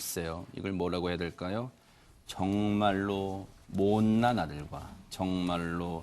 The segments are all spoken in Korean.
글쎄요, 이걸 뭐라고 해야 될까요? 정말로 못난 아들과 정말로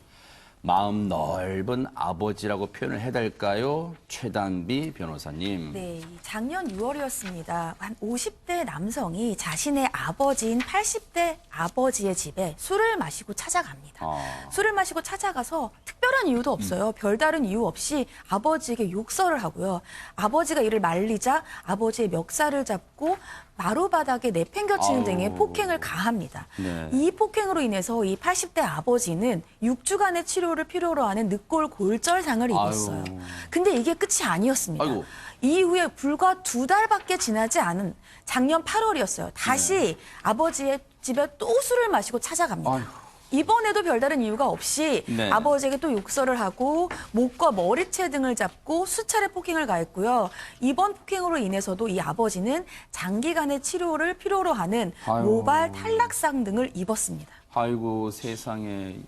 마음 넓은 아버지라고 표현을 해야 될까요? 최단비 변호사님. 네, 작년 6월이었습니다. 한 50대 남성이 자신의 아버지인 80대 아버지의 집에 술을 마시고 찾아갑니다. 술을 마시고 찾아가서 특별한 이유도 없어요. 별다른 이유 없이 아버지에게 욕설을 하고요. 아버지가 이를 말리자 아버지의 멱살을 잡고 마루바닥에 내팽겨치는 등의 폭행을 가합니다. 네. 이 폭행으로 인해서 이 80대 아버지는 6주간의 치료를 필요로 하는 늑골 골절상을 입었어요. 근데 이게 끝이 아니었습니다. 아이고. 이후에 불과 2달밖에 지나지 않은 작년 8월이었어요. 다시 아버지의 집에 또 술을 마시고 찾아갑니다. 아이고. 이번에도 별다른 이유가 없이 네. 아버지에게 또 욕설을 하고 목과 머리채 등을 잡고 수차례 폭행을 가했고요. 이번 폭행으로 인해서도 이 아버지는 장기간의 치료를 필요로 하는 아유. 모발 탈락상 등을 입었습니다. 아이고 세상에.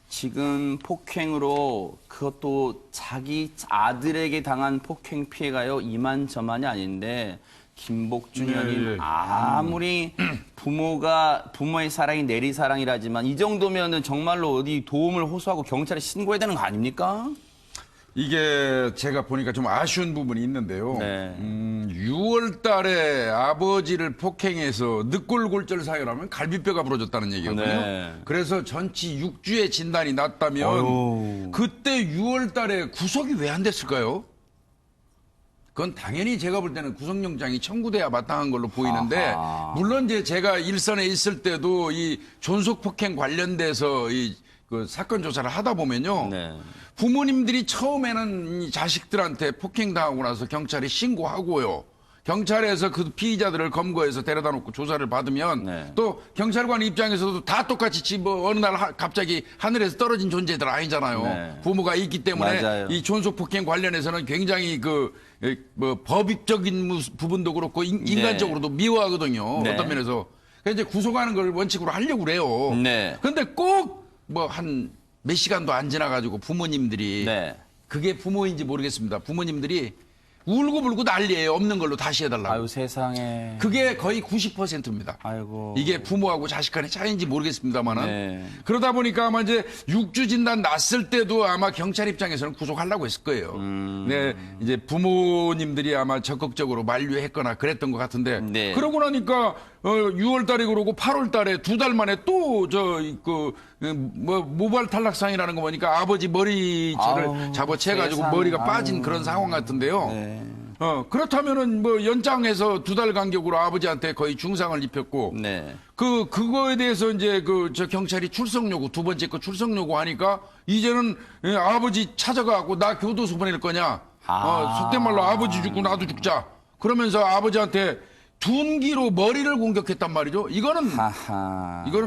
지금 폭행으로 그것도 자기 아들에게 당한 폭행 피해가요 이만저만이 아닌데 김복준 의원님 아무리 부모의 사랑이 내리사랑이라지만 이 정도면은 정말로 어디 도움을 호소하고 경찰에 신고해야 되는 거 아닙니까? 이게 제가 보니까 좀 아쉬운 부분이 있는데요. 네. 6월 달에 아버지를 폭행해서 늑골골절 사유라면 갈비뼈가 부러졌다는 얘기거든요. 네. 그래서 전치 6주의 진단이 났다면 어휴. 그때 6월 달에 구속이 왜 안 됐을까요? 그건 당연히 제가 볼 때는 구속영장이 청구돼야 마땅한 걸로 보이는데 아하. 물론 이제 제가 일선에 있을 때도 이 존속폭행 관련돼서 그 사건 조사를 하다 보면요. 네. 부모님들이 처음에는 이 자식들한테 폭행당하고 나서 경찰에 신고하고요. 경찰에서 그 피의자들을 검거해서 데려다 놓고 조사를 받으면 네. 또 경찰관 입장에서도 다 똑같이 뭐 어느 날 갑자기 하늘에서 떨어진 존재들 아니잖아요. 네. 부모가 있기 때문에 맞아요. 이 존속폭행 관련해서는 굉장히 뭐 법익적인 부분도 그렇고 인간적으로도 미워하거든요. 네. 어떤 면에서. 그래서 이제 구속하는 걸 원칙으로 하려고 그래요. 네. 근데 꼭 뭐 한 몇 시간도 안 지나가지고 부모님들이 네. 그게 부모인지 모르겠습니다. 부모님들이 울고불고 난리예요. 없는 걸로 다시 해달라고. 아유 세상에. 그게 거의 90%입니다. 아이고. 이게 부모하고 자식 간의 차이인지 모르겠습니다만은 네. 그러다 보니까 아마 이제 6주 진단 났을 때도 아마 경찰 입장에서는 구속하려고 했을 거예요. 네, 이제 부모님들이 아마 적극적으로 만류했거나 그랬던 것 같은데 네. 그러고 나니까 6월 달에 그러고 8월 달에 2달 만에 또 뭐 모발 탈락상이라는 거 보니까 아버지 머리채를 아우, 잡아채가지고 세상. 머리가 빠진 아유. 그런 상황 같은데요. 네. 그렇다면은 뭐 연장해서 2달 간격으로 아버지한테 거의 중상을 입혔고 네. 그거에 대해서 이제 저 경찰이 출석 요구 두 번째 거 출석 요구 하니까 이제는 아버지 찾아가고 나 교도소 보낼 거냐 속된 말로 아버지 죽고 나도 죽자 그러면서 아버지한테 둔기로 머리를 공격했단 말이죠. 이거는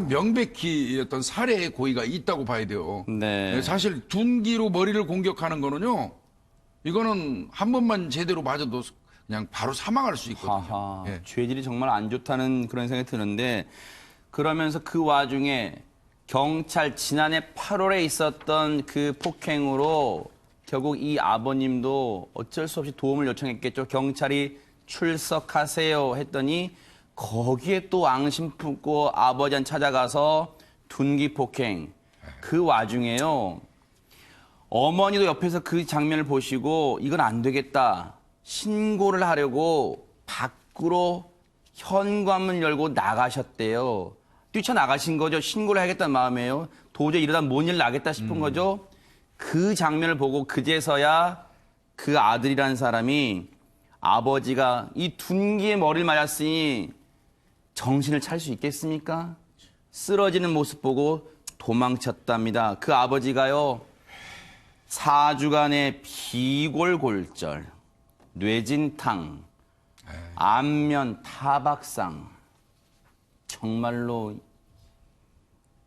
명백히 어떤 살해의 고의가 있다고 봐야 돼요. 네. 사실 둔기로 머리를 공격하는 거는요. 이거는 한 번만 제대로 맞아도 그냥 바로 사망할 수 있거든요. 예. 죄질이 정말 안 좋다는 그런 생각이 드는데 그러면서 그 와중에 경찰 지난해 8월에 있었던 그 폭행으로 결국 이 아버님도 어쩔 수 없이 도움을 요청했겠죠. 경찰이 출석하세요 했더니 거기에 또 앙심 품고 아버지한테 찾아가서 둔기 폭행. 그 와중에요. 어머니도 옆에서 그 장면을 보시고 이건 안 되겠다. 신고를 하려고 밖으로 현관문 열고 나가셨대요. 뛰쳐나가신 거죠. 신고를 하겠다는 마음이에요. 도저히 이러다 뭔 일 나겠다 싶은 거죠. 그 장면을 보고 그제서야 그 아들이라는 사람이 아버지가 이 둔기에 머리를 맞았으니 정신을 차릴 수 있겠습니까? 쓰러지는 모습 보고 도망쳤답니다. 그 아버지가요. 4주간의 비골골절, 뇌진탕, 안면 타박상. 정말로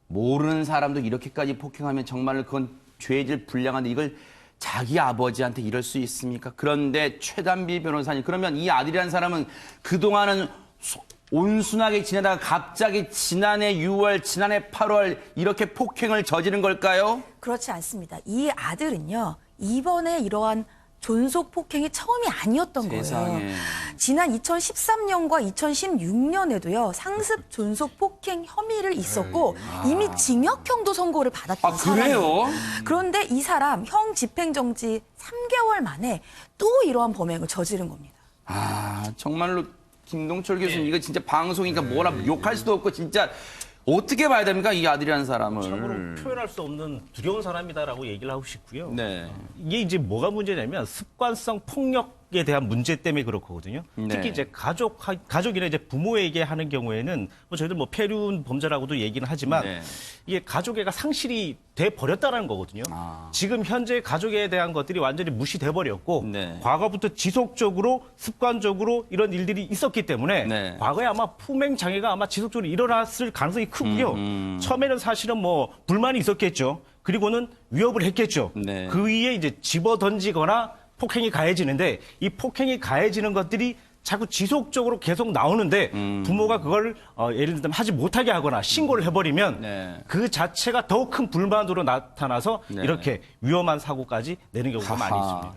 모르는 사람도 이렇게까지 폭행하면 정말로 그건 죄질 불량한데 이걸 자기 아버지한테 이럴 수 있습니까? 그런데 최단비 변호사님, 그러면 이 아들이라는 사람은 그동안은 온순하게 지내다가 갑자기 지난해 6월, 지난해 8월 이렇게 폭행을 저지른 걸까요? 그렇지 않습니다. 이 아들은요. 이번에 이러한 존속 폭행이 처음이 아니었던 세상에. 거예요. 지난 2013년과 2016년에도요 상습 존속 폭행 혐의를 있었고 이미 징역형도 선고를 받았던 그래요? 사람이에요. 그런데 이 사람 형 집행정지 3개월 만에 또 이러한 범행을 저지른 겁니다. 정말로 김동철 교수님 이거 진짜 방송이니까 뭐라 욕할 수도 없고 진짜 어떻게 봐야 됩니까? 이 아들이라는 사람을. 참으로 표현할 수 없는 두려운 사람이다라고 얘기를 하고 싶고요. 네. 이게 이제 뭐가 문제냐면 습관성 폭력에 대한 문제 때문에 그렇거든요. 네. 특히 이제 가족이나 이제 부모에게 하는 경우에는 뭐 저희들 뭐 폐륜 범죄라고도 얘기는 하지만 네. 이게 가족애가 상실이 돼 버렸다는 거거든요. 지금 현재 가족에 대한 것들이 완전히 무시돼 버렸고 네. 과거부터 지속적으로 습관적으로 이런 일들이 있었기 때문에 네. 과거에 아마 품행 장애가 아마 지속적으로 일어났을 가능성이 크고요. 처음에는 사실은 뭐 불만이 있었겠죠. 그리고는 위협을 했겠죠. 네. 그 위에 이제 집어 던지거나 폭행이 가해지는데 이 폭행이 가해지는 것들이 자꾸 지속적으로 계속 나오는데 부모가 그걸 예를 들면 하지 못하게 하거나 신고를 해버리면 네. 그 자체가 더욱 큰 불만으로 나타나서 네. 이렇게 위험한 사고까지 내는 경우가 많이 있습니다.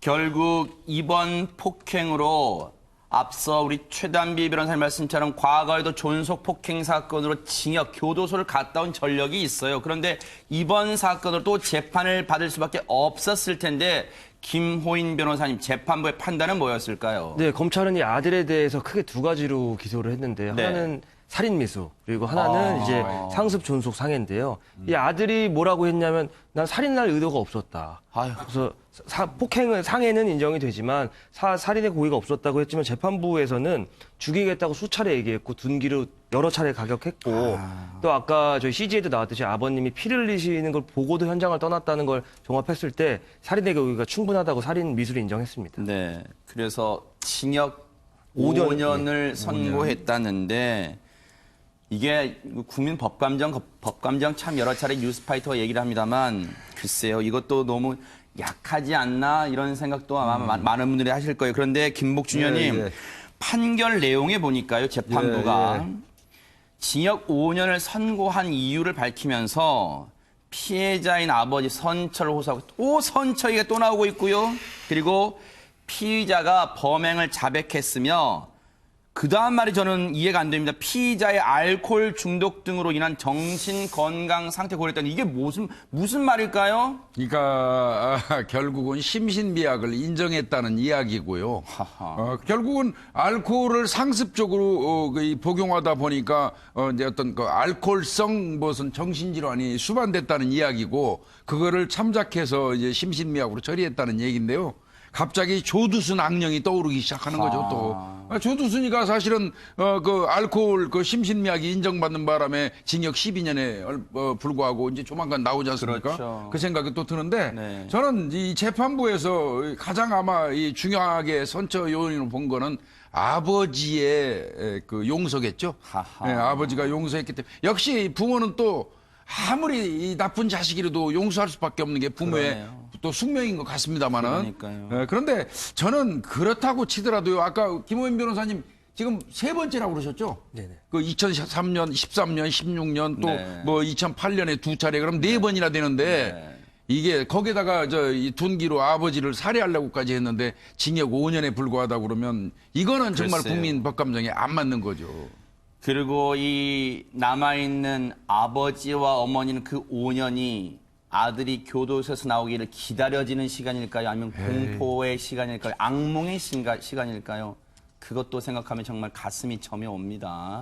결국 이번 폭행으로 앞서 우리 최단비 변호사님 말씀처럼 과거에도 존속 폭행 사건으로 징역 교도소를 갔다 온 전력이 있어요. 그런데 이번 사건으로 또 재판을 받을 수밖에 없었을 텐데 김호인 변호사님 재판부의 판단은 뭐였을까요? 네, 검찰은 이 아들에 대해서 크게 두 가지로 기소를 했는데 네. 하나는 살인 미수 그리고 하나는 이제 상습 존속 상해인데요. 이 아들이 뭐라고 했냐면 난 살인할 의도가 없었다. 아유. 그래서 폭행은 상해는 인정이 되지만 살인의 고의가 없었다고 했지만 재판부에서는 죽이겠다고 수차례 얘기했고 둔기로 여러 차례 가격했고 또 아까 저희 CG에도 나왔듯이 아버님이 피를 흘리시는 걸 보고도 현장을 떠났다는 걸 종합했을 때 살인의 고의가 충분하다고 살인 미수를 인정했습니다. 네. 그래서 징역 5년, 5년을 선고했다는데 이게 국민 법감정 참 여러 차례 뉴스파이터가 얘기를 합니다만 글쎄요. 이것도 너무 약하지 않나 이런 생각도 아마 많은 분들이 하실 거예요. 그런데 김복준 의원님 예. 판결 내용에 보니까요. 재판부가 징역 5년을 선고한 이유를 밝히면서 피해자인 아버지 선처를 호소하고 또 선처가 또 나오고 있고요. 그리고 피의자가 범행을 자백했으며 그 다음 말이 저는 이해가 안 됩니다. 피의자의 알코올 중독 등으로 인한 정신 건강 상태 고려했다니 이게 무슨 말일까요? 그러니까 결국은 심신미약을 인정했다는 이야기고요. 결국은 알코올을 상습적으로 복용하다 보니까 이제 어떤 그 알코올성 무슨 정신질환이 수반됐다는 이야기고 그거를 참작해서 이제 심신미약으로 처리했다는 얘기인데요. 갑자기 조두순 악령이 떠오르기 시작하는 거죠, 또. 조두순이가 사실은, 그 알코올 그 심신미약이 인정받는 바람에 징역 12년에 불구하고 이제 조만간 나오지 않습니까? 그렇죠. 그 생각이 또 드는데 네. 저는 이 재판부에서 가장 아마 이 중요하게 선처 요인으로 본 거는 아버지의 그 용서겠죠. 하하. 네, 아버지가 용서했기 때문에. 역시 부모는 또 아무리 이 나쁜 자식이라도 용서할 수밖에 없는 게 부모의 그러네요. 또 숙명인 것 같습니다만은. 그러니까요. 그런데 저는 그렇다고 치더라도요. 아까 김호인 변호사님 지금 세 번째라고 그러셨죠? 네네. 그 2003년, 13년, 16년 또 네. 뭐 2008년에 두 차례 그럼 네 번이나 되는데 네. 이게 거기다가 이 둔기로 아버지를 살해하려고까지 했는데 징역 5년에 불과하다고 그러면 이거는 정말 글쎄요. 국민 법감정에 안 맞는 거죠. 그리고 이 남아있는 아버지와 어머니는 그 5년이 아들이 교도소에서 나오기를 기다려지는 시간일까요? 아니면 공포의 시간일까요? 악몽의 시간일까요? 그것도 생각하면 정말 가슴이 저며옵니다.